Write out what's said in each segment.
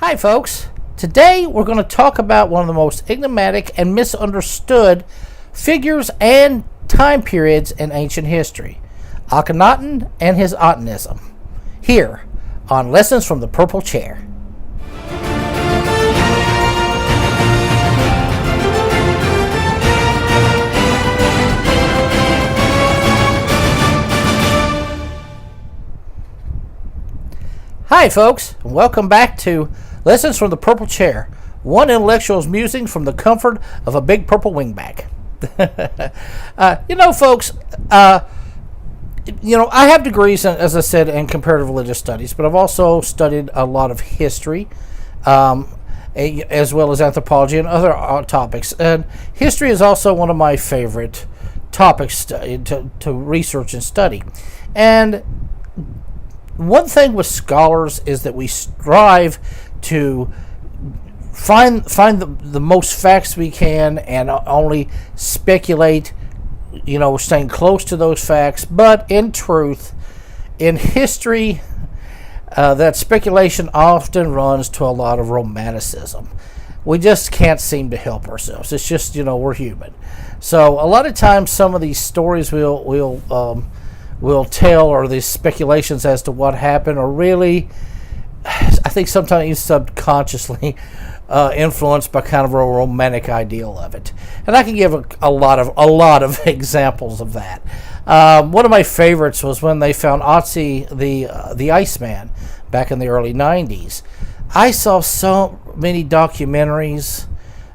Hi folks, today we're going to talk about one of the most enigmatic and misunderstood figures and time periods in ancient history, Akhenaten and his Atenism, here on Lessons from the Purple Chair. Hi folks, and welcome back to Lessons from the Purple Chair, one intellectual's musings from the comfort of a big purple wingback. Folks, I have degrees, as I said, in comparative religious studies, but I've also studied a lot of history, as well as anthropology and other topics. And history is also one of my favorite topics to research and study. And one thing with scholars is that we strive to find the most facts we can and only speculate, staying close to those facts. But in truth, in history, that speculation often runs to a lot of romanticism. We just can't seem to help ourselves. It's just, we're human. So a lot of times some of these stories we'll tell, or these speculations as to what happened, are really, I think sometimes even subconsciously influenced by kind of a romantic ideal of it. And I can give a lot of examples of that. One of my favorites was when they found Otzi, the Iceman, back in the early 90s. I saw so many documentaries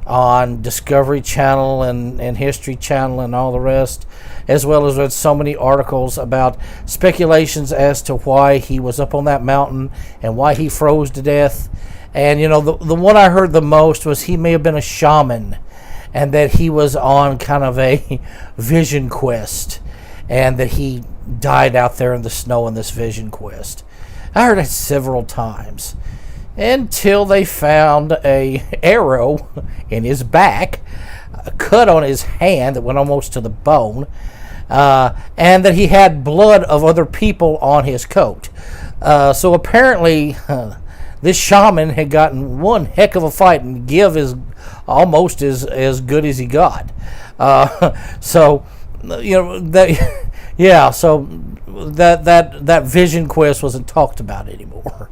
on Discovery Channel and History Channel and all the rest, as well as read so many articles about speculations as to why he was up on that mountain and why he froze to death. And the one I heard the most was he may have been a shaman, and that he was on kind of a vision quest, and that he died out there in the snow in this vision quest. I heard it several times, until they found a arrow in his back, a cut on his hand that went almost to the bone, and that he had blood of other people on his coat. So apparently this shaman had gotten one heck of a fight and give almost as good as he got. So that vision quest wasn't talked about anymore.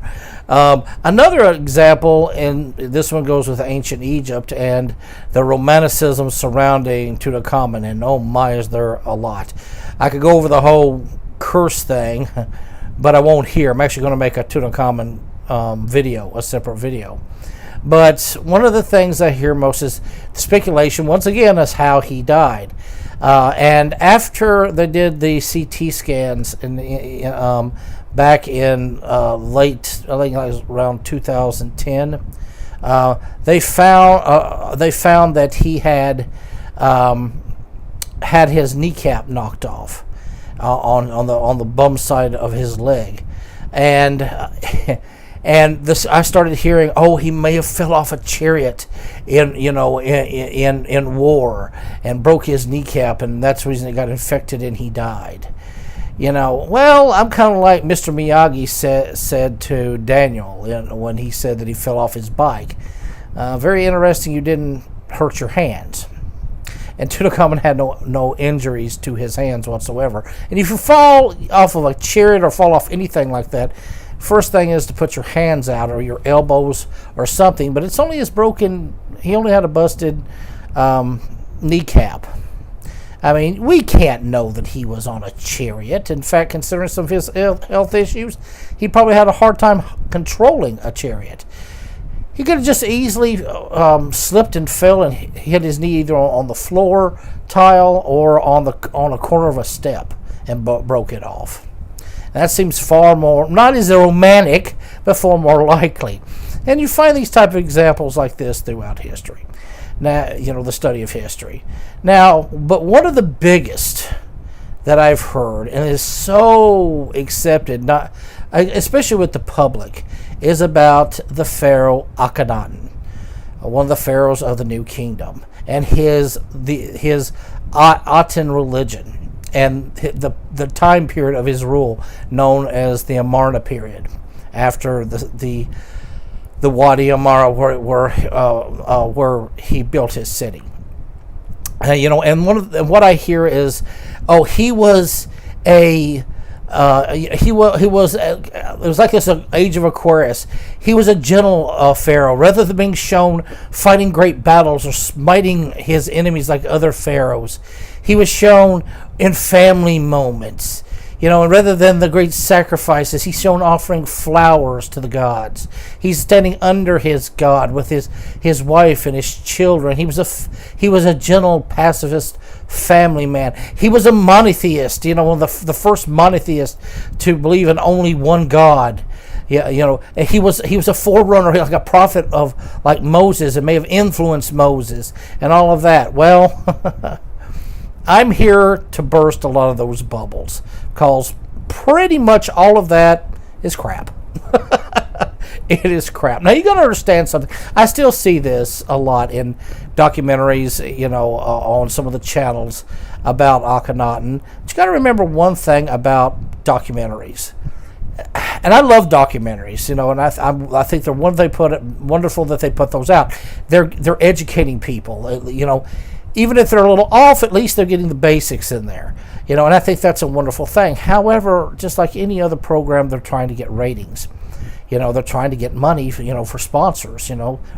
Another example, and this one goes with ancient Egypt and the romanticism surrounding Tutankhamun, and oh my, is there a lot. I could go over the whole curse thing, but I won't here. I'm actually going to make a Tutankhamun video, a separate video. But one of the things I hear most is speculation, once again, is how he died. And after they did the CT scans back in late, I think it was around 2010, they found that he had his kneecap knocked off on the bum side of his leg, and this, I started hearing, he may have fell off a chariot in war and broke his kneecap, and that's the reason it got infected and he died. Well, I'm kind of like Mr. Miyagi said to Daniel when he said that he fell off his bike. Very interesting, you didn't hurt your hands. And Tutankhamun had no injuries to his hands whatsoever. And if you fall off of a chariot or fall off anything like that, first thing is to put your hands out or your elbows or something. But it's only he only had a busted kneecap. I mean, we can't know that he was on a chariot. In fact, considering some of his health issues, he probably had a hard time controlling a chariot. He could have just easily slipped and fell and hit his knee either on the floor tile or on a corner of a step and broke it off. That seems far more, not as romantic, but far more likely. And you find these type of examples like this throughout history. Now, the study of history. Now, but one of the biggest that I've heard, and is so accepted, especially with the public, is about the Pharaoh Akhenaten, one of the pharaohs of the New Kingdom, and his Aten religion, and the time period of his rule known as the Amarna period, after the the Wadi Amara where he built his city. And what I hear is, oh, he was it was like this age of Aquarius. He was a gentle pharaoh, rather than being shown fighting great battles or smiting his enemies like other pharaohs. He was shown in family moments, and rather than the great sacrifices, he's shown offering flowers to the gods. He's standing under his god with his wife and his children. He was a gentle pacifist family man. He was a monotheist, one of the first monotheists to believe in only one God. Yeah, he was a forerunner, like a prophet of like Moses, and may have influenced Moses and all of that. Well, I'm here to burst a lot of those bubbles, because pretty much all of that is crap. It is crap. Now, you got to understand something. I still see this a lot in documentaries, on some of the channels about Akhenaten. But you got to remember one thing about documentaries. And I love documentaries, and I think they're wonderful that they put those out. They're educating people, Even if they're a little off, at least they're getting the basics in there, and I think that's a wonderful thing. However, just like any other program, they're trying to get ratings. They're trying to get money, for sponsors.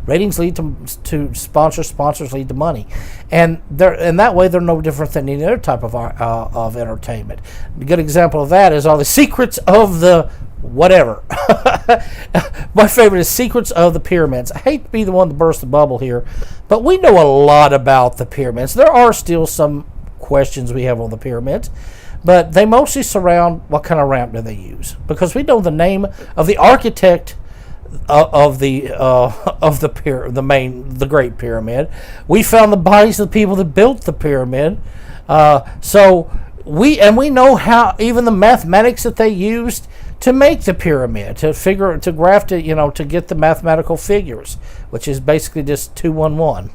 Ratings lead to sponsors lead to money, and that way they're no different than any other type of entertainment. A good example of that is all the secrets of the whatever. My favorite is Secrets of the Pyramids. I hate to be the one to burst the bubble here, but we know a lot about the pyramids. There are still some questions we have on the pyramids, but they mostly surround what kind of ramp do they use, because we know the name of the architect of the Great Pyramid. We found the bodies of the people that built the pyramid. So we know how, even the mathematics that they used to make the pyramid, to graft it, to get the mathematical figures, which is basically just 2, 1, 1.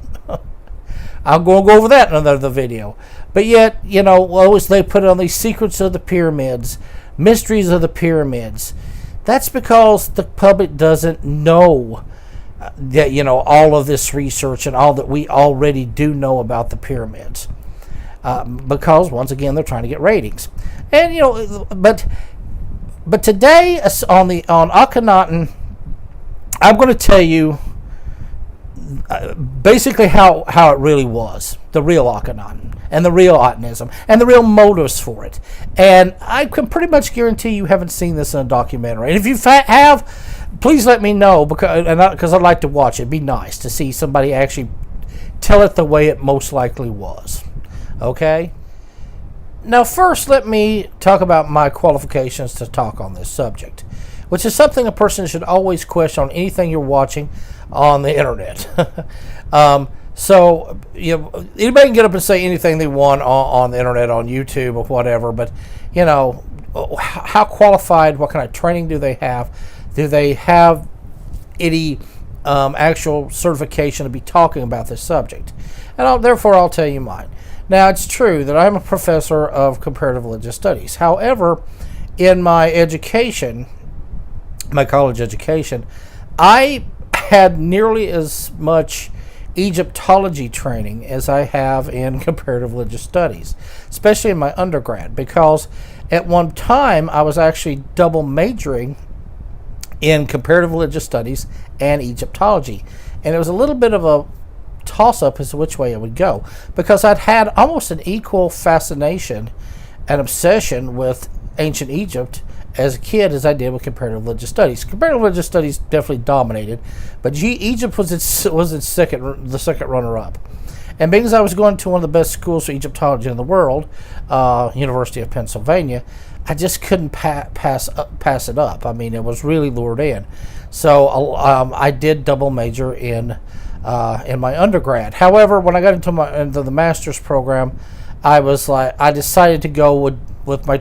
I'll go over that in another video. But yet, always they put it on these secrets of the pyramids, mysteries of the pyramids. That's because the public doesn't know that, all of this research and all that we already do know about the pyramids. Because, once again, they're trying to get ratings. And, but today, on Akhenaten, I'm going to tell you basically how it really was, the real Akhenaten, and the real Atenism, and the real motives for it. And I can pretty much guarantee you haven't seen this in a documentary. And if you have, please let me know, because I'd like to watch it. It'd be nice to see somebody actually tell it the way it most likely was. Okay? Now, first, let me talk about my qualifications to talk on this subject, which is something a person should always question on anything you're watching on the internet. So, anybody can get up and say anything they want on the internet, on YouTube or whatever, but, how qualified, what kind of training do they have? Do they have any actual certification to be talking about this subject? And therefore, I'll tell you mine. Now, it's true that I'm a professor of comparative religious studies. However, in my education, my college education, I had nearly as much Egyptology training as I have in comparative religious studies, especially in my undergrad, because at one time I was actually double majoring in comparative religious studies and Egyptology. And it was a little bit of a toss-up as to which way it would go, because I'd had almost an equal fascination and obsession with ancient Egypt as a kid as I did with comparative religious studies. Comparative religious studies definitely dominated, but Egypt was the second runner-up. And because I was going to one of the best schools for Egyptology in the world, University of Pennsylvania, I just couldn't pass it up. I mean, it was really lured in. So I did double major in my undergrad. However, when I got into the master's program, I decided to go with my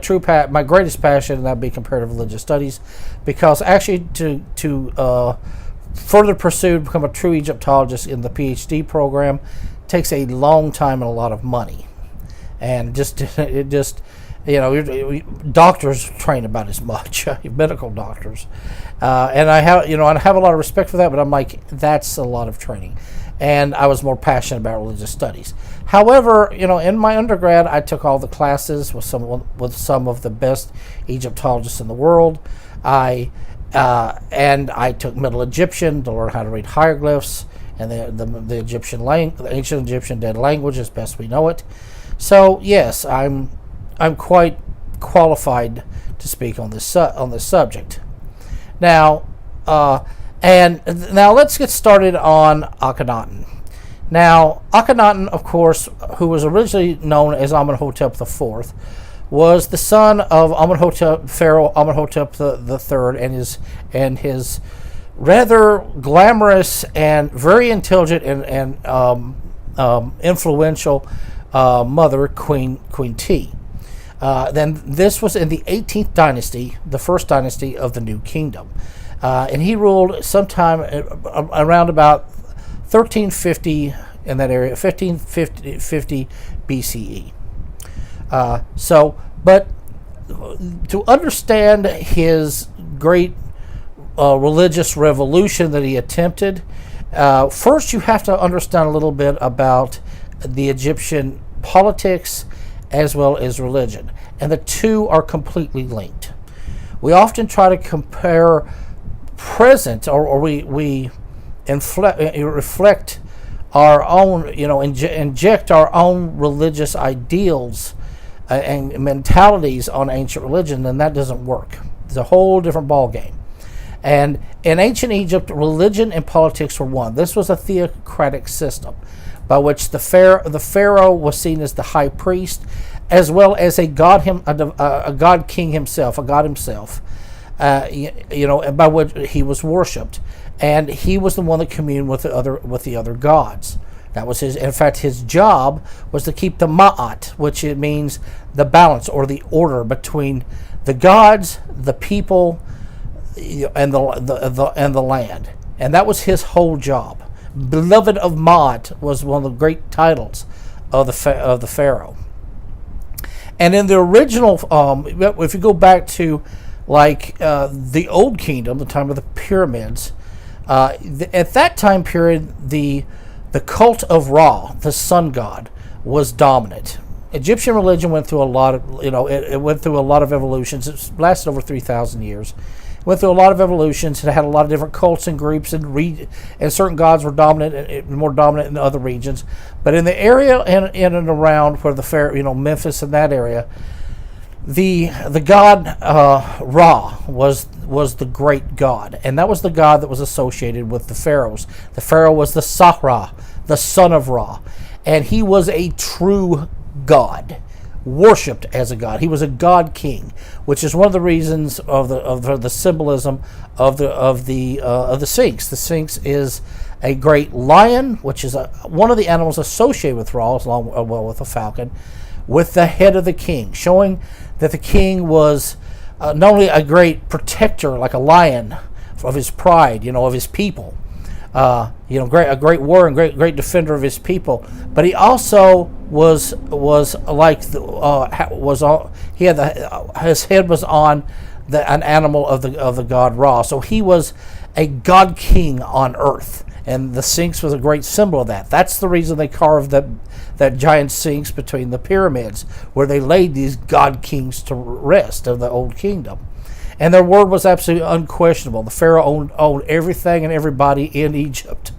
greatest passion, and that'd be comparative religious studies, because actually to further pursue to become a true Egyptologist in the PhD program takes a long time and a lot of money, and doctors train about as much, medical doctors, and I have a lot of respect for that. But I'm like, that's a lot of training, and I was more passionate about religious studies. However, in my undergrad, I took all the classes with some of the best Egyptologists in the world. I took Middle Egyptian to learn how to read hieroglyphs and the Egyptian the ancient Egyptian dead language as best we know it. So yes, I'm quite qualified to speak on this subject. Now, now let's get started on Akhenaten. Now, Akhenaten, of course, who was originally known as Amenhotep IV, was the son of Pharaoh Amenhotep III, and his rather glamorous and very intelligent and influential mother, Queen T. Then this was in the 18th dynasty, the first dynasty of the New Kingdom, and he ruled sometime around about 1350 in that area, 1550 BCE. But to understand his great religious revolution that he attempted, first you have to understand a little bit about the Egyptian politics as well as religion, and the two are completely linked. We often try to compare present, or we reflect our own, inject our own religious ideals and mentalities on ancient religion, and that doesn't work. It's a whole different ballgame. And in ancient Egypt, religion and politics were one. This was a theocratic system by which the pharaoh was seen as the high priest, as well as a god king himself, a god himself, by which he was worshipped, and he was the one that communed with the other gods. That was in fact, his job was to keep the ma'at, which it means the balance or the order between the gods, the people, and the land, and that was his whole job. Beloved of Ma'at was one of the great titles of the pharaoh. And in the original, if you go back to the Old Kingdom, the time of the pyramids, at that time period, the cult of Ra, the sun god, was dominant. Egyptian religion went through a lot of, it went through a lot of evolutions. It lasted over 3,000 years. Went through a lot of evolutions. It had a lot of different cults and groups, and certain gods were more dominant in other regions. But in the area in and around where the Pharaoh, Memphis and that area, the god Ra was the great god, and that was the god that was associated with the pharaohs. The pharaoh was the Sahra, the son of Ra, and he was a true god, worshipped as a god. He was a god king, which is one of the reasons of the symbolism of the Sphinx. The Sphinx is a great lion, which is one of the animals associated with Ra, along with a falcon, with the head of the king, showing that the king was not only a great protector, like a lion, of his pride, of his people, a great warrior and great defender of his people, but he also was like his head was on an animal of the god Ra, so he was a god king on earth, and the Sphinx was a great symbol of that. That's the reason they carved that giant Sphinx between the pyramids, where they laid these god kings to rest of the Old Kingdom. And their word was absolutely unquestionable. The pharaoh owned everything and everybody in Egypt.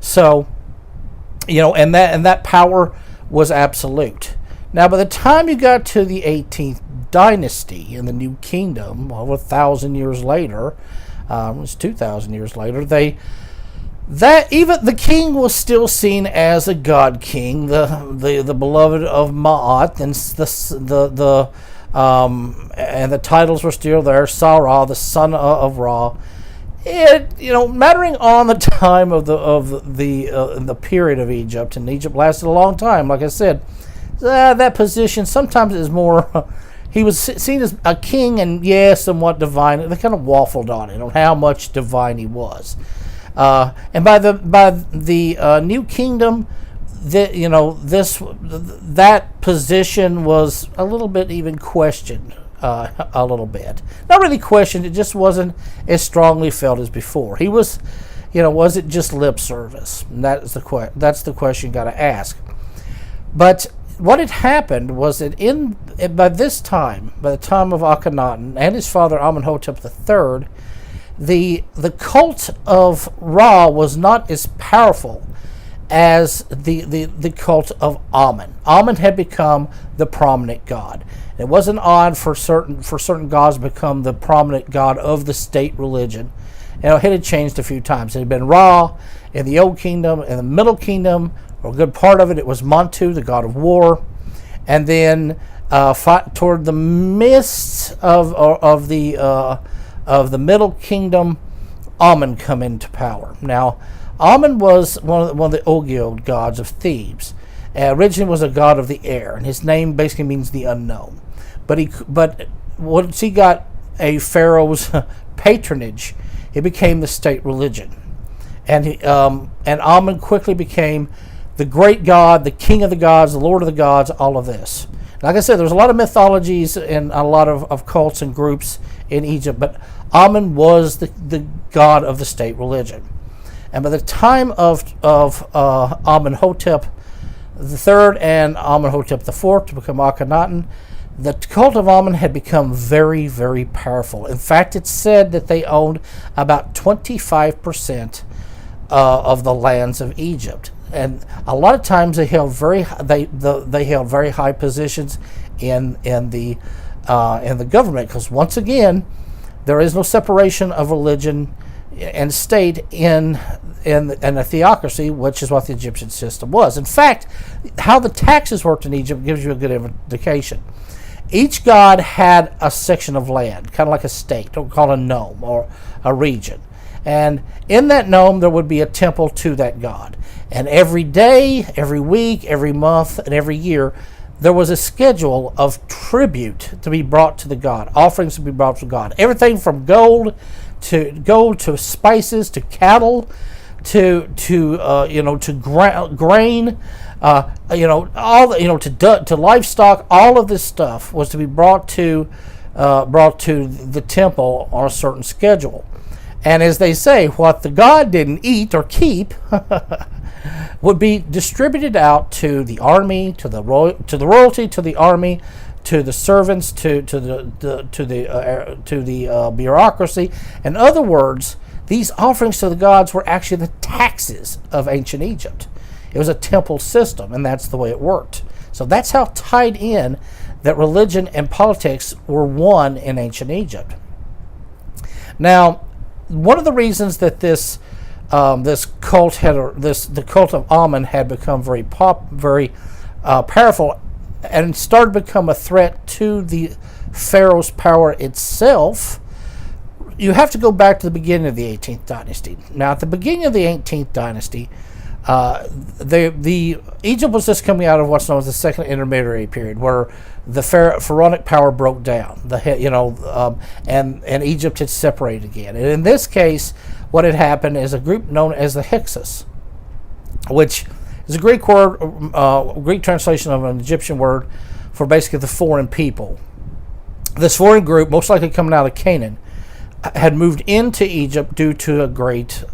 So, and that power was absolute. Now, by the time you got to the 18th dynasty in the New Kingdom, over 1,000 years later, it was 2,000 years later, even the king was still seen as a god king, the beloved of Ma'at, and the titles were still there. Sarah, the son of Ra. Mattering on the time of the period of Egypt, and Egypt lasted a long time. Like I said, that position sometimes is more. He was seen as a king and somewhat divine. They kind of waffled on it, on how much divine he was. And by the New Kingdom, that position was a little bit even questioned, a little bit. Not really questioned. It just wasn't as strongly felt as before. He was, was it just lip service? And that's the question you got to ask. But what had happened was that by the time of Akhenaten and his father Amenhotep III, the cult of Ra was not as powerful as the cult of Amun. Amun had become the prominent god. It wasn't odd for certain gods to become the prominent god of the state religion. It had changed a few times. It had been Ra in the Old Kingdom. In the Middle Kingdom, or a good part of it, it was Montu, the god of war. And then toward the midst of the Middle Kingdom, Amun come into power. Now, Amun was one of the Ogiod gods of Thebes. Originally was a god of the air, and his name basically means the unknown. But once he got a pharaoh's patronage, it became the state religion, and Amun quickly became the great god, the king of the gods, the lord of the gods, all of this. Like I said, there's a lot of mythologies and a lot of cults and groups in Egypt, but Amun was the god of the state religion. And by the time of Amenhotep III and Amenhotep IV to become Akhenaten, the cult of Amun had become very, very powerful. In fact, it's said that they owned about 25% of the lands of Egypt, and a lot of times they held very high positions in the government, because once again, there is no separation of religion and state in a theocracy, which is what the Egyptian system was. In fact, how the taxes worked in Egypt gives you a good indication. Each god had a section of land, kind of like a state, don't call it a nome or a region. And in that nome, there would be a temple to that god. And every day, every week, every month, and every year, there was a schedule of tribute to be brought to the god, offerings to be brought to God. Everything from gold to spices to cattle to grain. To livestock. All of this stuff was to be brought to the temple on a certain schedule. And as they say, what the god didn't eat or keep would be distributed out to the army, to the royalty, to the army, to the servants, to the bureaucracy. In other words, these offerings to the gods were actually the taxes of ancient Egypt. It was a temple system, and that's the way it worked. So that's how tied in that religion and politics were one in ancient Egypt. Now, one of the reasons that the cult of Amun had become very powerful and started to become a threat to the pharaoh's power itself, you have to go back to the beginning of the 18th dynasty. Now, at the beginning of the 18th dynasty, Egypt was just coming out of what's known as the Second Intermediary Period, where the pharaonic power broke down. And Egypt had separated again. And in this case, what had happened is a group known as the Hyksos, which is a Greek word, Greek translation of an Egyptian word for basically the foreign people. This foreign group, most likely coming out of Canaan, had moved into Egypt due to a great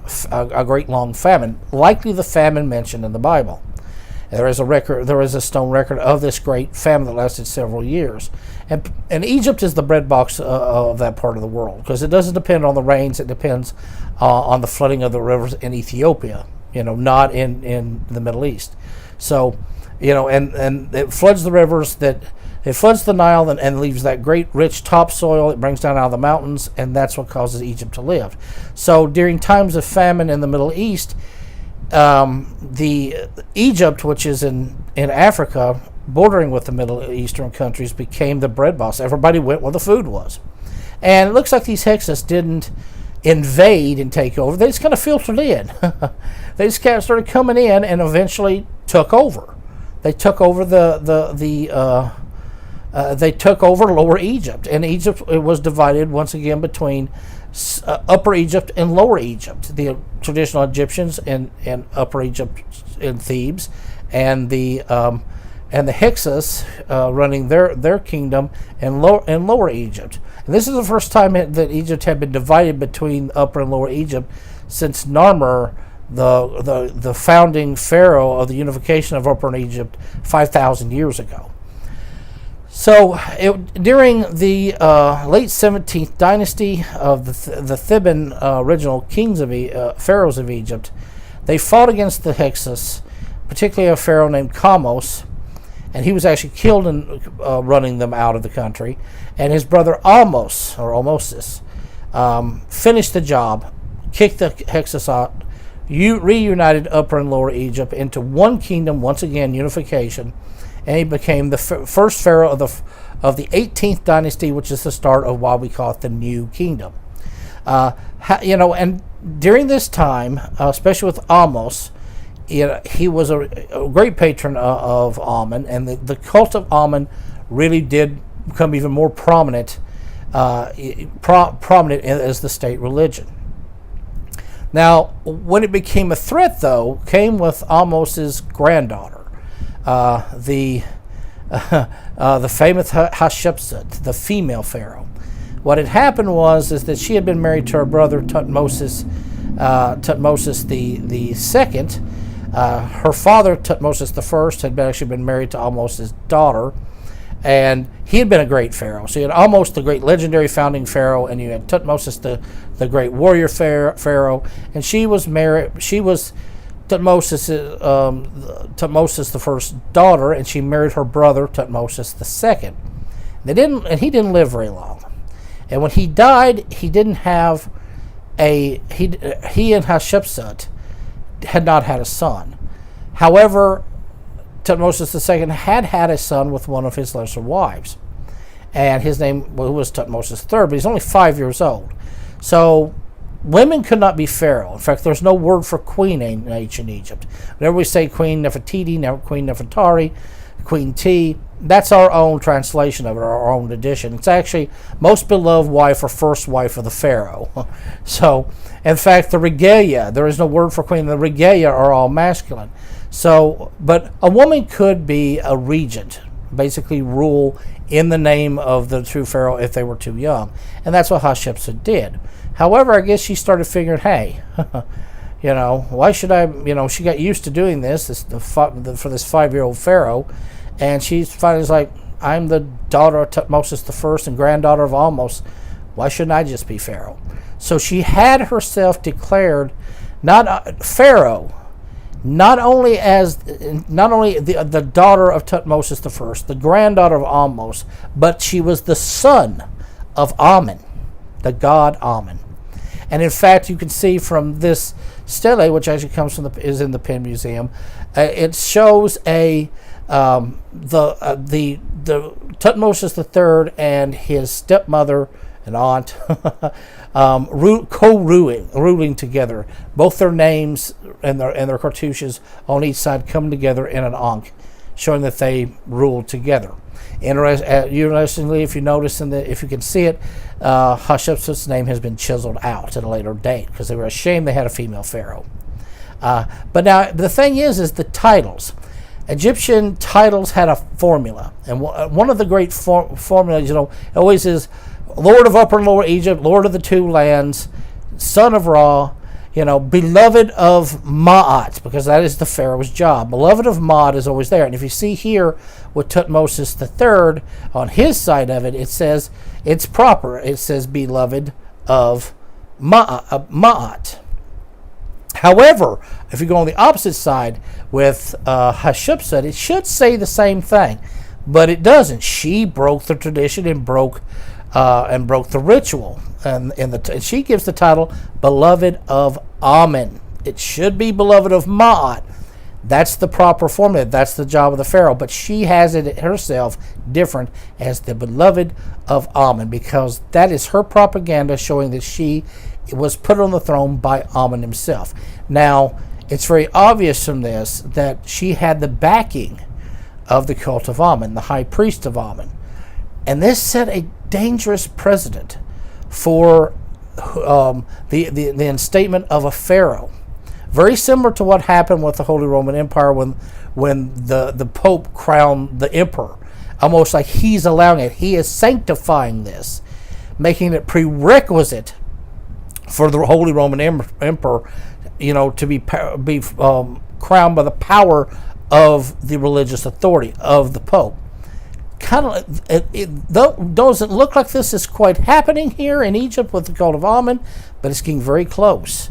long famine, likely the famine mentioned in the Bible. There is a stone record of this great famine that lasted several years. And Egypt is the breadbox of that part of the world, because it doesn't depend on the rains, it depends on the flooding of the rivers in Ethiopia, not in the Middle East. So, and it floods the rivers it floods the Nile and leaves that great rich topsoil. It brings down out of the mountains, and that's what causes Egypt to live. So during times of famine in the Middle East, the Egypt, which is in Africa, bordering with the Middle Eastern countries, became the breadbox. Everybody went where the food was. And it looks like these Hyksos didn't invade and take over. They just kind of filtered in. They just kind of started coming in and eventually took over. They took over they took over Lower Egypt, and Egypt was divided once again between Upper Egypt and Lower Egypt. The traditional Egyptians in Upper Egypt in Thebes, and the Hyksos running their kingdom in Lower Egypt. And this is the first time that Egypt had been divided between Upper and Lower Egypt since Narmer, the founding pharaoh of the unification of Upper Egypt 5,000 years ago. So during the late 17th dynasty of the Theban original kings of pharaohs of Egypt, they fought against the Hyksos, particularly a pharaoh named Kamos, and he was actually killed in running them out of the country. And his brother Ahmose finished the job, kicked the Hyksos out, reunited Upper and Lower Egypt into one kingdom, once again and he became the first pharaoh of the 18th dynasty, which is the start of why we call it the New Kingdom. And during this time, especially with Ahmose, he was a great patron of Amun, and the cult of Amun really did become even more prominent as the state religion. Now, when it became a threat, though, came with Ahmose's granddaughter, the famous Hatshepsut, the female pharaoh. What had happened is that she had been married to her brother Tutmosis the second. Her father, Tutmosis the first, had actually been married to Ahmose's daughter, and he had been a great pharaoh. So you had Ahmose, the great legendary founding pharaoh, and you had Tutmosis, the great warrior pharaoh, and she was Tutmosis the first daughter, and she married her brother Tutmosis the second. He didn't live very long, and when he died, he didn't have he and Hatshepsut had not had a son. However, Tutmosis II had a son with one of his lesser wives, and his name was Tutmosis III, but he's only 5 years old. So women could not be pharaoh. In fact, there's no word for queen in ancient Egypt. Whenever we say Queen Nefertiti, Queen Nefertari, Queen T, that's our own translation of it, our own edition. It's actually most beloved wife or first wife of the pharaoh. So, in fact, the regalia, there is no word for queen. The regalia are all masculine. So, but a woman could be a regent, basically rule in the name of the true pharaoh if they were too young. And that's what Hatshepsut did. However, I guess she started figuring, hey, why should I, she got used to doing this for this 5-year-old pharaoh, and she's finally like, I'm the daughter of Tutmosis I and granddaughter of Ahmose. Why shouldn't I just be pharaoh? So she had herself declared not pharaoh, not only the daughter of Tutmosis I, the granddaughter of Ahmose, but she was the son of Amun, the god Amun. And in fact, you can see from this stele, which actually is in the Penn Museum, it shows the Tutmosis III and his stepmother and aunt ruling together. Both their names and their cartouches on each side come together in an ankh, showing that they ruled together. Interestingly, if you notice if you can see it, Hatshepsut's name has been chiseled out at a later date because they were ashamed they had a female pharaoh. But now the thing is the titles. Egyptian titles had a formula, and one of the great formulas, always is Lord of Upper and Lower Egypt, Lord of the Two Lands, Son of Ra, beloved of Ma'at, because that is the pharaoh's job. Beloved of Ma'at is always there. And if you see here with Tutmosis III, on his side of it, it says, it's proper. It says beloved of Ma'at. However, if you go on the opposite side with Hatshepsut, it should say the same thing, but it doesn't. She broke the tradition and broke the ritual, and she gives the title beloved of Amun. It should be beloved of Ma'at. That's the proper formula. That's the job of the pharaoh, but she has it herself different as the beloved of Amun, because that is her propaganda showing that she was put on the throne by Amun himself. Now, it's very obvious from this that she had the backing of the cult of Amun, the high priest of Amun. And this set a dangerous precedent for the instatement of a pharaoh, Very similar to what happened with the Holy Roman Empire when the Pope crowned the emperor. Almost like he's allowing it. He is sanctifying this, making it prerequisite for the Holy Roman Emperor, to be crowned by the power of the religious authority of the Pope. It doesn't look like this is quite happening here in Egypt with the cult of Amun, but it's getting very close.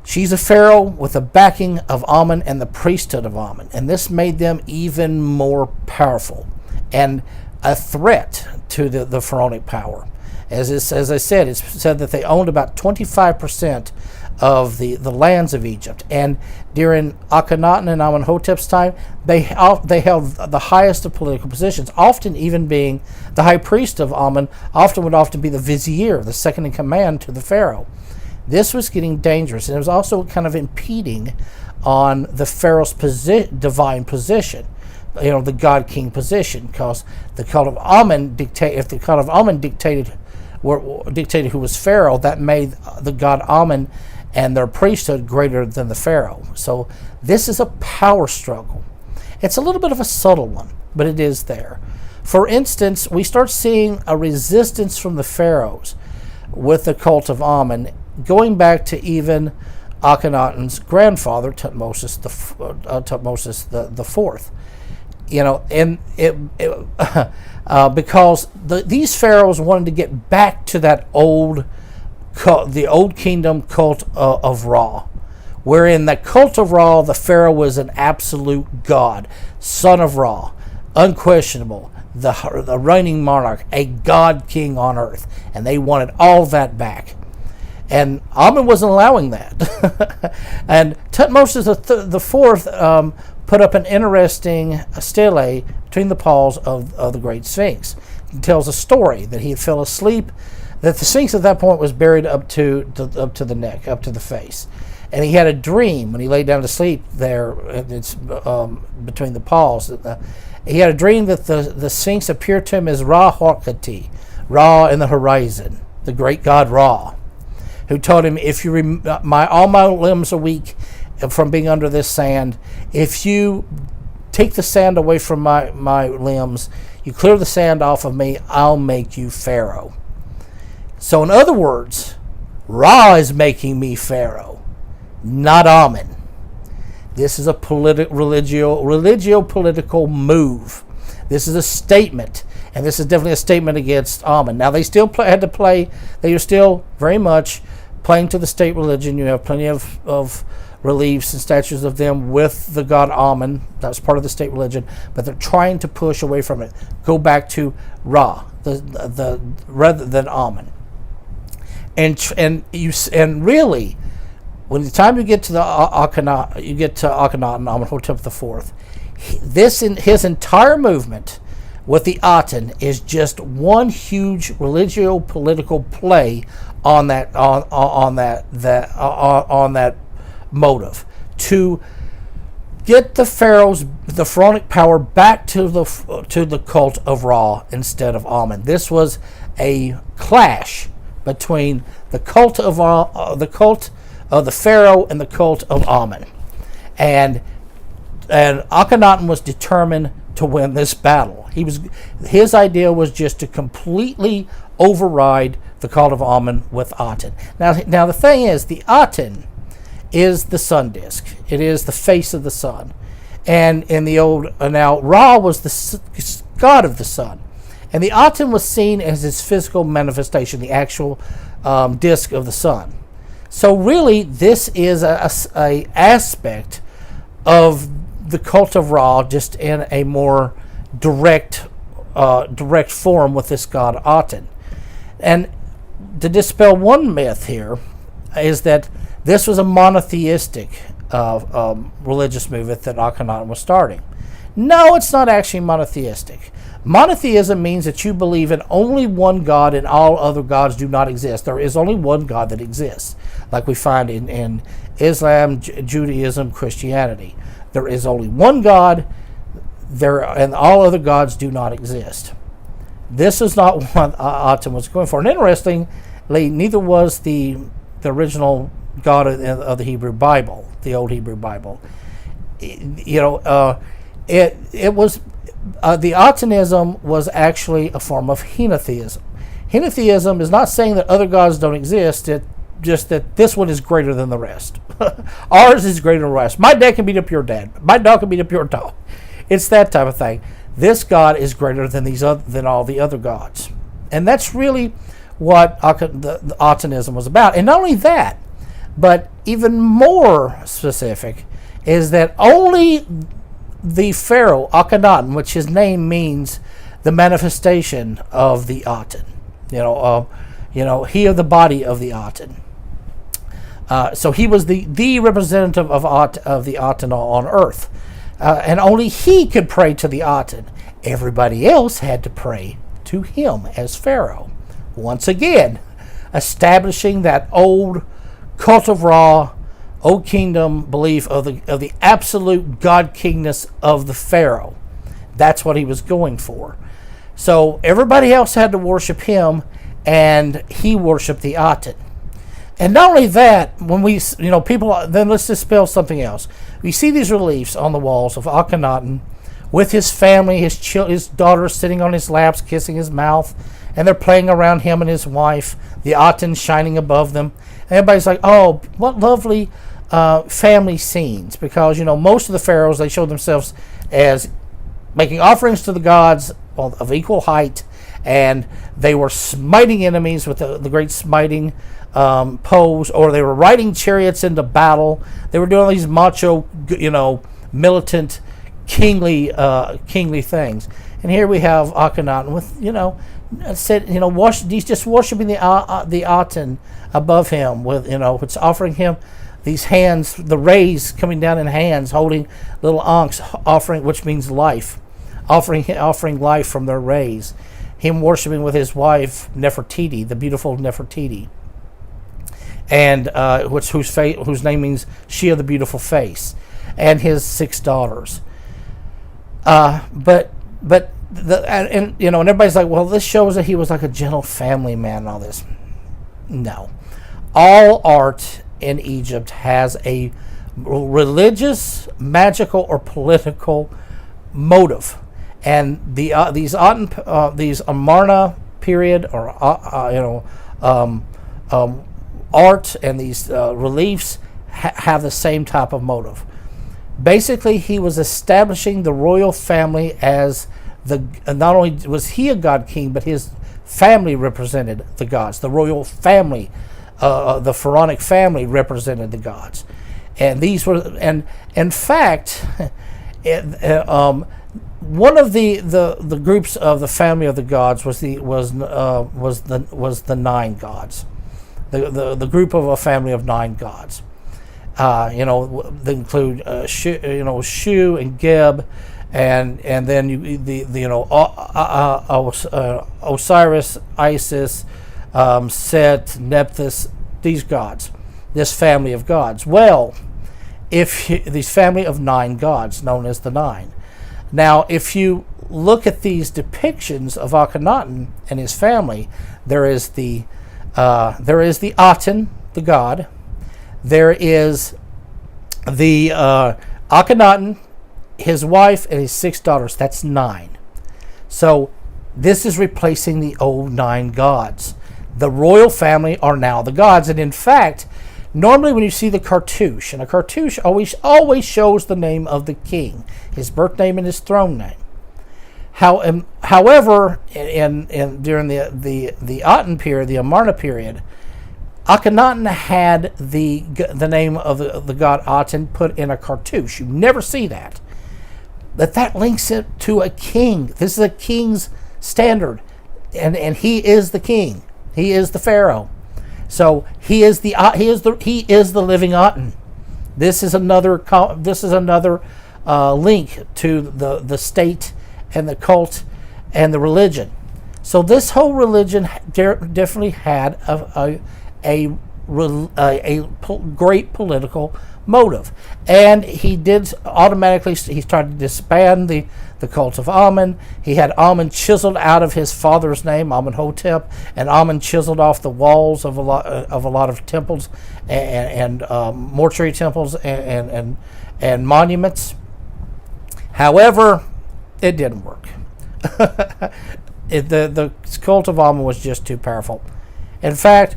She's a pharaoh with the backing of Amun and the priesthood of Amun, and this made them even more powerful and a threat to the pharaonic power. As I said, it's said that they owned about 25% of the lands of Egypt, and during Akhenaten and Amenhotep's time, they held the highest of political positions, often even being the high priest of Amun, would be the vizier, the second in command to the pharaoh. This was getting dangerous, and it was also kind of impeding on the pharaoh's divine position, the god-king position, because the cult of Amun if the cult of Amun dictated who was pharaoh, that made the god Amun and their priesthood greater than the pharaoh. So this is a power struggle. It's a little bit of a subtle one, but it is there. For instance, we start seeing a resistance from the pharaohs with the cult of Amun, going back to even Akhenaten's grandfather, Tutmosis the Fourth. Because these pharaohs wanted to get back to that the old kingdom cult of Ra, wherein the cult of Ra, the pharaoh was an absolute god, son of Ra, unquestionable, the reigning monarch, a god king on earth, and they wanted all that back. And Amun wasn't allowing that. And Tutmosis the Fourth put up an interesting stele between the paws of the great Sphinx. It tells a story that he had fell asleep, that the Sphinx at that point was buried up to the neck, up to the face. And he had a dream when he lay down to sleep there, it's between the paws. He had a dream that the Sphinx appeared to him as Ra-Horkati, Ra in the horizon, the great god Ra, who told him, if you all my limbs are weak from being under this sand, if you take the sand away from my limbs, you clear the sand off of me, I'll make you pharaoh. So in other words, Ra is making me pharaoh, not Amun. This is a religio-political move. This is a statement, and this is definitely a statement against Amun. Now, they still had to play, they are still very much playing to the state religion. You have plenty of reliefs and statues of them with the god Amun. That's part of the state religion, but they're trying to push away from it. Go back to Ra, the rather than Amun. And really, when the time you get to Akhenaten, Amenhotep the Fourth, his entire movement with the Aten is just one huge religio-political play on that motive, to get the pharaonic power back to the cult of Ra instead of Amun. This was a clash between the cult of the pharaoh and the cult of Amun, and Akhenaten was determined to win this battle. His idea was just to completely override the cult of Amun with Aten. Now the thing is, the Aten is the sun disk. It is the face of the sun, and now Ra was the god of the sun, and the Aten was seen as his physical manifestation, the actual disk of the sun. So really, this is a aspect of the cult of Ra, just in a more direct form with this god Aten. And to dispel one myth here is that this was a monotheistic religious movement that Akhenaten was starting. No, it's not actually monotheistic. Monotheism means that you believe in only one God and all other gods do not exist. There is only one God that exists, like we find in Islam, Judaism, Christianity. There is only one God, and all other gods do not exist. This is not what Aten was going for. And interestingly, neither was the original God of the Hebrew Bible, the Old Hebrew Bible. It was the Atenism was actually a form of henotheism. Henotheism is not saying that other gods don't exist. It just that this one is greater than the rest. Ours is greater than the rest. My dad can beat up your dad. My dog can beat up your dog. It's that type of thing. This God is greater than than all the other gods, and that's really what the Atenism was about. And not only that, but even more specific is that only the Pharaoh Akhenaten, which his name means the manifestation of the Aten, he of the body of the Aten. So he was the representative of the Aten on earth, and only he could pray to the Aten. Everybody else had to pray to him as Pharaoh. Once again, establishing that old cult of Ra, Old Kingdom belief of the absolute God kingness of the Pharaoh. That's what he was going for. So everybody else had to worship him, and he worshipped the Aten. And not only that, when people, then let's dispel something else. We see these reliefs on the walls of Akhenaten with his family, his daughters sitting on his laps, kissing his mouth, and they're playing around him and his wife, the Aten shining above them. And everybody's like, oh, what lovely family scenes, because most of the pharaohs, they show themselves as making offerings to the gods of equal height, and they were smiting enemies with the great smiting pose, or they were riding chariots into battle. They were doing all these macho, militant, kingly things. And here we have Akhenaten with he's just worshiping the Aten above him with it's offering him these hands, the rays coming down in hands, holding little ankhs, offering, which means life, offering life from their rays. Him worshiping with his wife Nefertiti, the beautiful Nefertiti, and whose name means she of the beautiful face, and his 6 daughters. And everybody's like, well, this shows that he was like a gentle family man and all this. No, all art in Egypt has a religious, magical, or political motive, and these Amarna period or art and these reliefs have the same type of motive. Basically, he was establishing the royal family as not only was he a god king, but his family represented the gods. The royal family, the pharaonic family, represented the gods, and these were, and in fact, one of the groups of the family of the gods was the 9 gods, the group of a family of 9 gods. They include Shu and Geb, and then Osiris, Isis, Set, Nephthys, these gods, this family of gods. Well, these family of 9 gods, known as the 9. Now, if you look at these depictions of Akhenaten and his family, there is the Aten, the god. There is the Akhenaten, his wife, and his 6 daughters. That's 9. So this is replacing the old 9 gods. The royal family are now the gods. And in fact, normally when you see the cartouche, and a cartouche always shows the name of the king, his birth name and his throne name. However, during the Aten period, the Amarna period, Akhenaten had the name of the god Aten put in a cartouche. You never see that. But that links it to a king. This is a king's standard, and he is the king. He is the pharaoh. So he is the living Aten. This is another link to the state and the cult and the religion. So this whole religion definitely had a great political motive. And he did automatically, he started to disband the cult of Amun. He had Amun chiseled out of his father's name, Amenhotep, and Amun chiseled off the walls of a lot of temples and mortuary temples and monuments. However, it didn't work. The cult of Amun was just too powerful. In fact,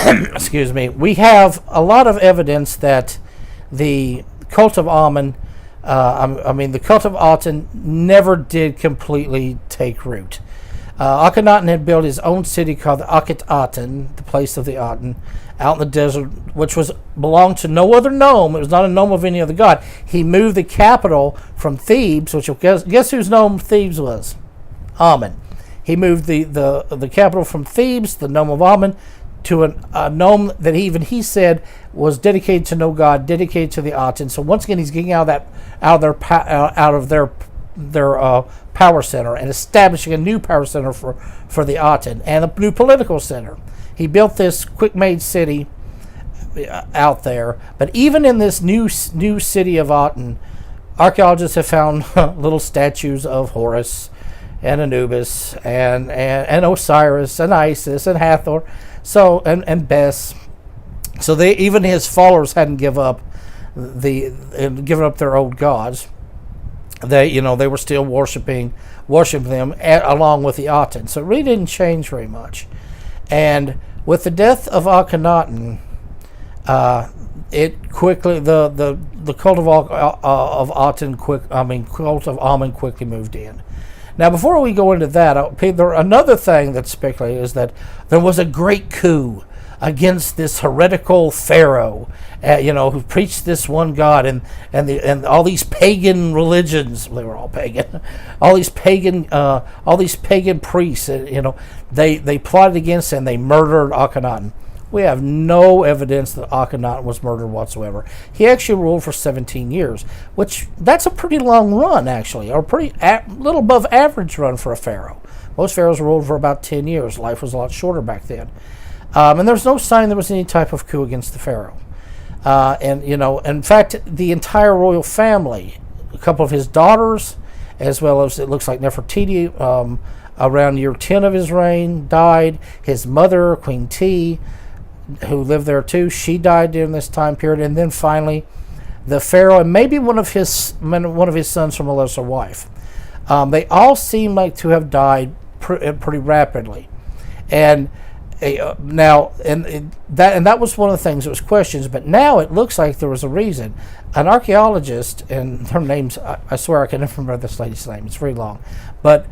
excuse me, we have a lot of evidence that the cult of Amun, the cult of Aten never did completely take root. Akhenaten had built his own city called Aten, the place of the Aten, out in the desert, which belonged to no other nome. It was not a nome of any other god. He moved the capital from Thebes, which guess whose nome Thebes was? Amun. He moved the capital from Thebes, the nome of Amun, to a nome that he said was dedicated to no god, dedicated to the Aten. So once again, he's getting out of their power center and establishing a new power center for the Aten and a new political center. He built this quick-made city out there, but even in this new city of Aten, archaeologists have found little statues of Horus and Anubis and Osiris and Isis and Hathor, so and Bes. So even his followers hadn't given up their old gods. They were still worshiping them along with the Aten. So it really didn't change very much. And with the death of Akhenaten, it quickly the cult of Aten cult of Amun quickly moved in. Now, before we go into that, another thing that's speculated is that there was a great coup against this heretical pharaoh, who preached this one god, and all these pagan religions. They were all pagan. all these pagan priests. They plotted against and they murdered Akhenaten. We have no evidence that Akhenaten was murdered whatsoever. He actually ruled for 17 years, that's a pretty long run, actually, or a pretty little above average run for a pharaoh. Most pharaohs ruled for about 10 years. Life was a lot shorter back then. And there's no sign there was any type of coup against the pharaoh. In fact, the entire royal family, a couple of his daughters, as well as it looks like Nefertiti, around year 10 of his reign, died. His mother, Queen T, who lived there too, she died during this time period. And then finally, the pharaoh and maybe one of his sons from a lesser wife. They all seem like to have died pretty rapidly. And that was one of the things that was questions, but now it looks like there was a reason. An archaeologist, and her name's, I swear I can never remember this lady's name, it's very long, but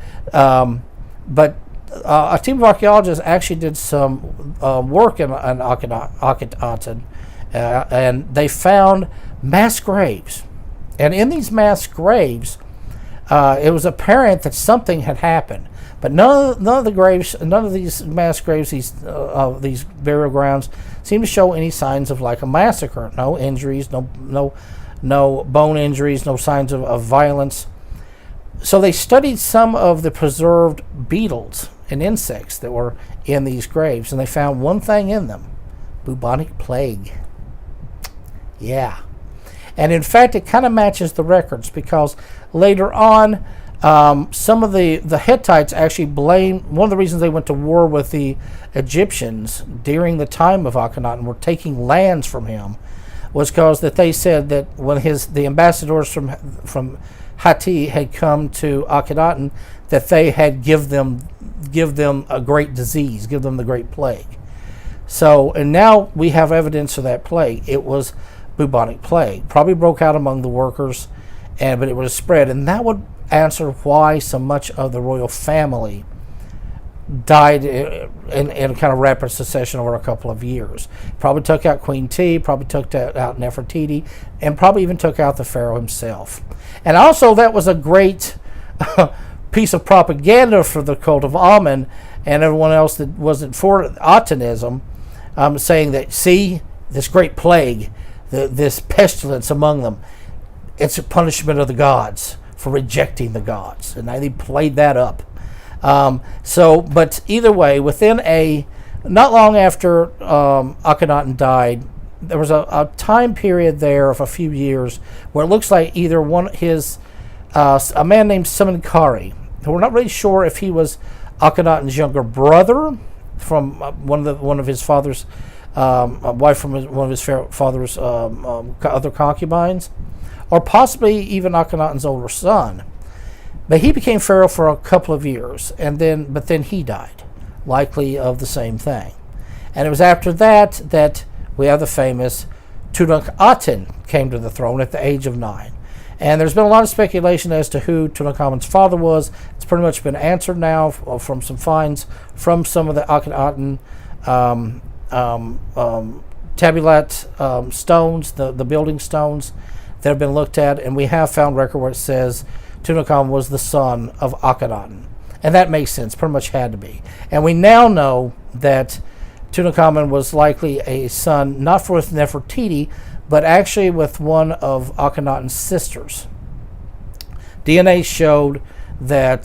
a team of archaeologists actually did some work in Akhenaten, and they found mass graves. And in these mass graves, it was apparent that something had happened. But none of these mass graves, these burial grounds, seem to show any signs of like a massacre. No injuries, no bone injuries, no signs of violence. So they studied some of the preserved beetles and insects that were in these graves, and they found one thing in them: bubonic plague. Yeah. And in fact, it kind of matches the records, because later on, some of the Hittites actually blamed, one of the reasons they went to war with the Egyptians during the time of Akhenaten, were taking lands from him, was because that they said that when the ambassadors from Hatti had come to Akhenaten, that they had give them a great disease, give them the great plague. So, and now we have evidence of that plague. It was bubonic plague, probably broke out among the workers, but it would have spread, and that would answer why so much of the royal family died in kind of rapid succession over a couple of years. Probably took out Queen T, probably took out Nefertiti, and probably even took out the pharaoh himself. And also, that was a great piece of propaganda for the cult of Amun and everyone else that wasn't for Atenism, saying that, see, this great plague, this pestilence among them, it's a punishment of the gods for rejecting the gods. And they played that up. But either way, not long after Akhenaten died, there was a time period there of a few years where it looks like either a man named Samenkhari, who we're not really sure if he was Akhenaten's younger brother from one of his father's a wife from one of his father's other concubines, or possibly even Akhenaten's older son. But he became pharaoh for a couple of years, but then he died, likely of the same thing. And it was after that we have the famous Aten came to the throne at the age of 9. And there's been a lot of speculation as to who Tutankhamun's father was. It's pretty much been answered now from some finds from some of the Akhenaten tabulat stones, the building stones that have been looked at, and we have found record where it says Tutankhamun was the son of Akhenaten. And that makes sense, pretty much had to be. And we now know that Tutankhamun was likely a son, not with Nefertiti, but actually with one of Akhenaten's sisters. DNA showed that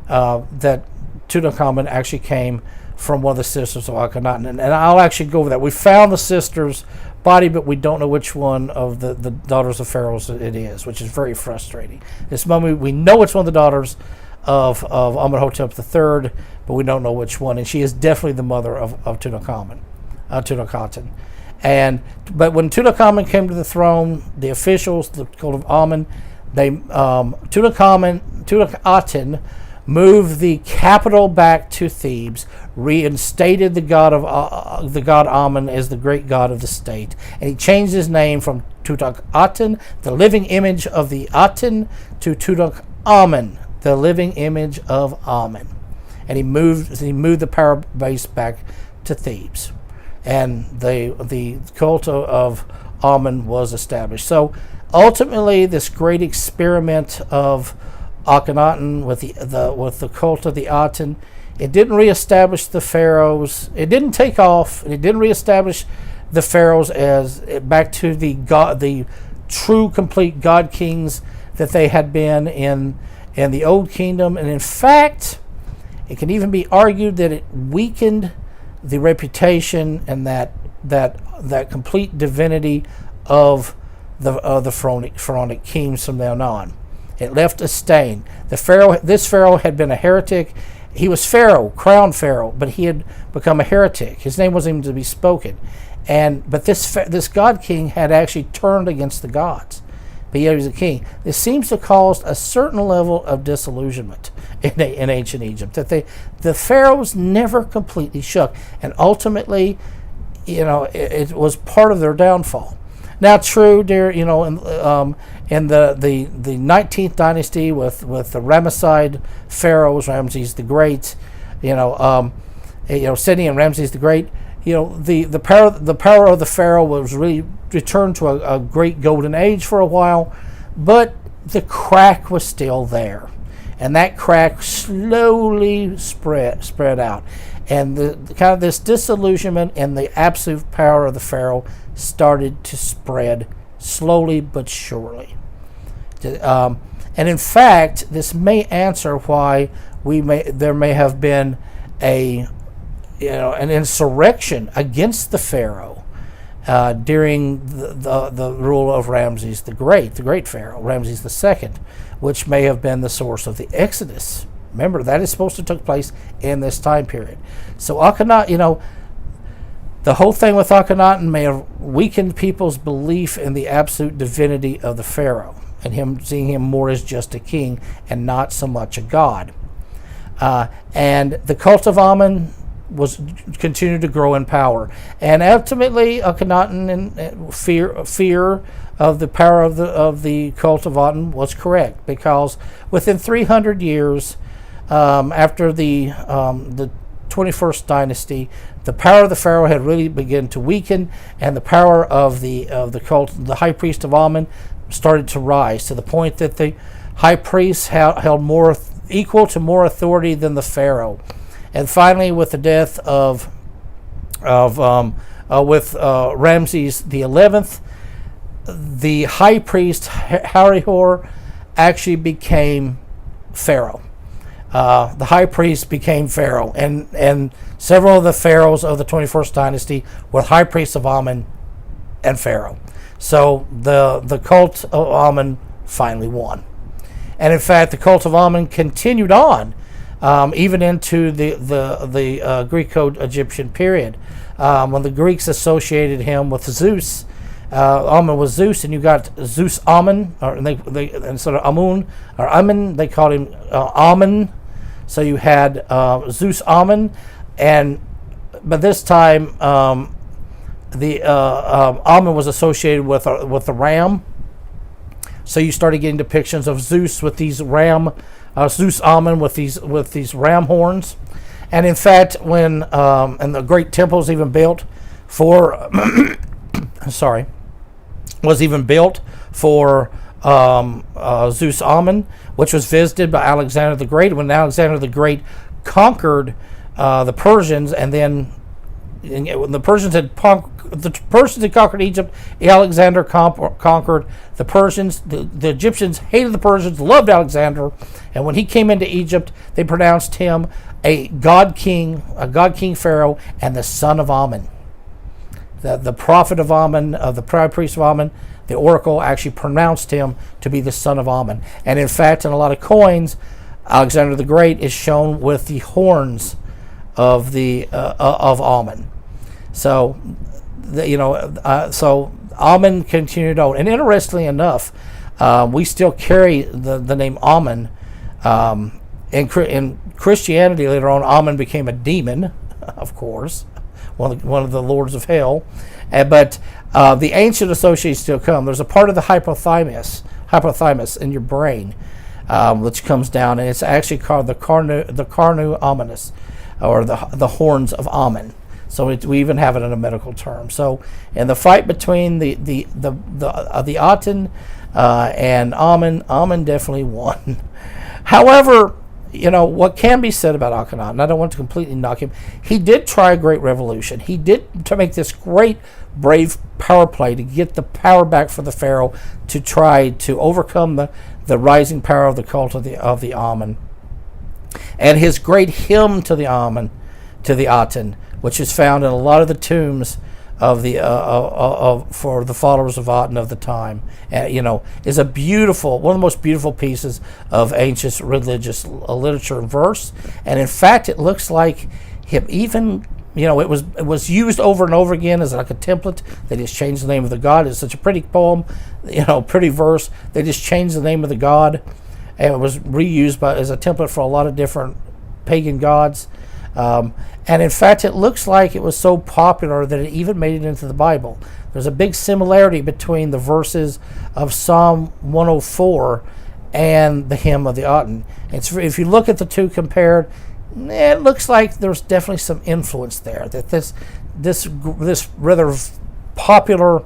that Tutankhamun actually came from one of the sisters of Akhenaten. And I'll actually go over that. We found the sister's body, but we don't know which one of the daughters of pharaohs it is, which is very frustrating. This moment, we know it's one of the daughters of Amenhotep III, but we don't know which one. And she is definitely the mother of Tutankhamun, Tutankhaten. But when Tutankhamun came to the throne, the officials, the cult of Amun, Tutankhaten moved the capital back to Thebes, reinstated the god Amun as the great god of the state, and he changed his name from Tutankhaten, the living image of the Aten, to Tutankhamun, the living image of Amun, and he moved the power base back to Thebes. And the cult of Amun was established. So ultimately, this great experiment of Akhenaten with the cult of the Aten, it didn't reestablish the pharaohs. It didn't take off, and it didn't reestablish the pharaohs as back to the true, complete god kings that they had been in the old kingdom. And in fact, it can even be argued that it weakened the reputation and that complete divinity of the pharaonic kings from then on. It left a stain. This pharaoh had been a heretic. He was pharaoh, crowned pharaoh, but he had become a heretic. His name wasn't even to be spoken. But this god king had actually turned against the gods. But yet he was a king. This seems to cause a certain level of disillusionment in ancient Egypt, that the pharaohs never completely shook, and ultimately, it was part of their downfall. Now, true, in the 19th dynasty with the Ramesside pharaohs, Ramses the Great, Seti and Ramses the Great, the power of the pharaoh was really returned to a great golden age for a while, but the crack was still there, and that crack slowly spread out, and the kind of this disillusionment and the absolute power of the pharaoh started to spread slowly but surely. And in fact, this may answer why there may have been an insurrection against the pharaoh during the rule of Ramses the great pharaoh, Ramses II, which may have been the source of the Exodus. Remember, that is supposed to take place in this time period. So Akhenaten, the whole thing with Akhenaten may have weakened people's belief in the absolute divinity of the pharaoh, and seeing him more as just a king and not so much a god. And the cult of Amun continued to grow in power, and ultimately Akhenaten, in fear of the power of the cult of Aten, was correct, because within 300 years after the 21st dynasty, the power of the pharaoh had really begun to weaken, and the power of the cult, the high priest of Amun, started to rise to the point that the high priest held more equal to more authority than the pharaoh. And finally, with the death of Ramses the 11th, the high priest Herihor actually became pharaoh. The high priest became pharaoh, and several of the pharaohs of the 21st dynasty were high priests of Amun and Pharaoh. So the cult of Amun finally won. And in fact, the cult of Amun continued on even into the Greco-Egyptian period. When the Greeks associated him with Zeus, Amun was Zeus, and you got Zeus Amun, or they instead of Amun or Amun, they called him Amun. So you had Zeus Amun, but this time the Amun was associated with the ram. So you started getting depictions of Zeus with these Zeus Amun with these ram horns, and in fact, when and the great temples even built for, was even built for Zeus Amun, which was visited by Alexander the Great. When Alexander the Great conquered the Persians, and then when the Persians had conquered Egypt, Alexander conquered the Persians. The Egyptians hated the Persians, loved Alexander, and when he came into Egypt, they pronounced him a god king pharaoh, and the son of Amun. The prophet of Amun, the priest of Amun, the oracle actually pronounced him to be the son of Amun. And in fact, in a lot of coins, Alexander the Great is shown with the horns of Amun. So, so Amun continued on, and interestingly enough, we still carry the name Amun. In Christianity, later on, Amun became a demon, of course, one of the lords of hell. But the ancient associates still come. There's a part of the hypothalamus in your brain, which comes down, and it's actually called the carnu ominous, or the horns of Amun. So we even have it in a medical term. So in the fight between the Aten and Amun definitely won. However, what can be said about Akhenaten, I don't want to completely knock him. He did try a great revolution. He did to make this great, brave power play to get the power back for the pharaoh, to try to overcome the rising power of the cult of the Amun. And his great hymn to the Amun, to the Aten, which is found in a lot of the tombs of the for the followers of Aten of the time, is a beautiful, one of the most beautiful pieces of ancient religious literature and verse. And in fact, it looks like him even, it was used over and over again as like a template. They just changed the name of the god. It's such a pretty poem, pretty verse. They just changed the name of the god, and it was reused as a template for a lot of different pagan gods. And in fact, it looks like it was so popular that it even made it into the Bible. There's a big similarity between the verses of Psalm 104 and the hymn of the Aten. If you look at the two compared, it looks like there's definitely some influence there. That this rather popular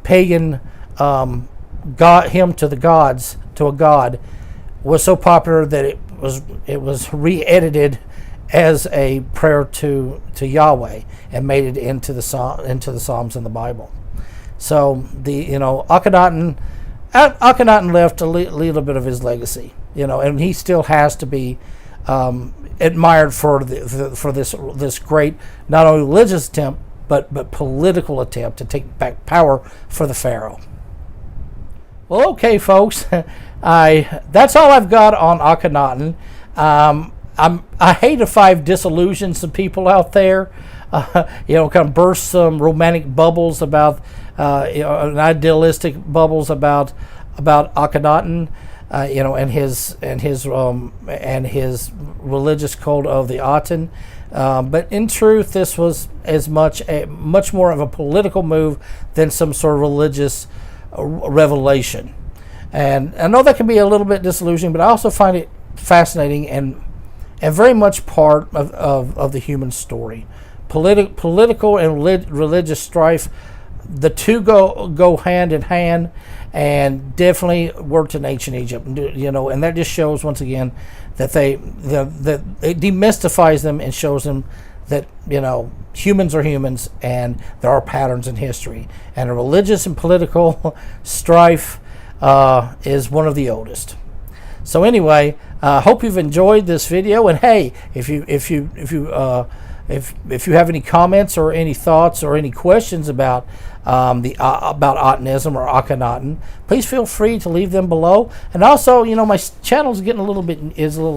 pagan hymn to the gods, to a god, was so popular that it was re-edited as a prayer to Yahweh, and made it into the Psalms in the Bible. So Akhenaten left a little bit of his legacy, and he still has to be admired for this great, not only religious attempt but political attempt to take back power for the pharaoh. Well, okay, folks, that's all I've got on Akhenaten. I hate if I've disillusioned some people out there, kind of burst some romantic bubbles about, an idealistic bubbles about Akhenaten, and his religious cult of the Aten. But in truth, this was much more of a political move than some sort of religious revelation. And I know that can be a little bit disillusioning, but I also find it fascinating and very much part of the human story. Political and religious strife, the two go hand in hand, and definitely worked in ancient Egypt. And that just shows once again that it demystifies them and shows them that humans are humans, and there are patterns in history. And a religious and political strife is one of the oldest. So anyway, hope you've enjoyed this video. And hey, if you have any comments or any thoughts or any questions about about Atenism or Akhenaten, please feel free to leave them below. And also, my channel is getting a little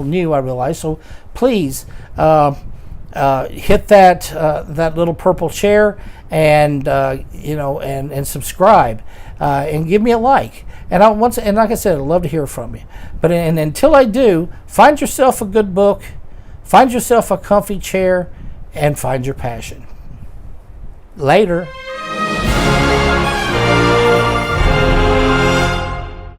new, I realize. So please hit that little purple chair and and subscribe and give me a like. And like I said, I'd love to hear from you. But until I do, find yourself a good book, find yourself a comfy chair, and find your passion. Later.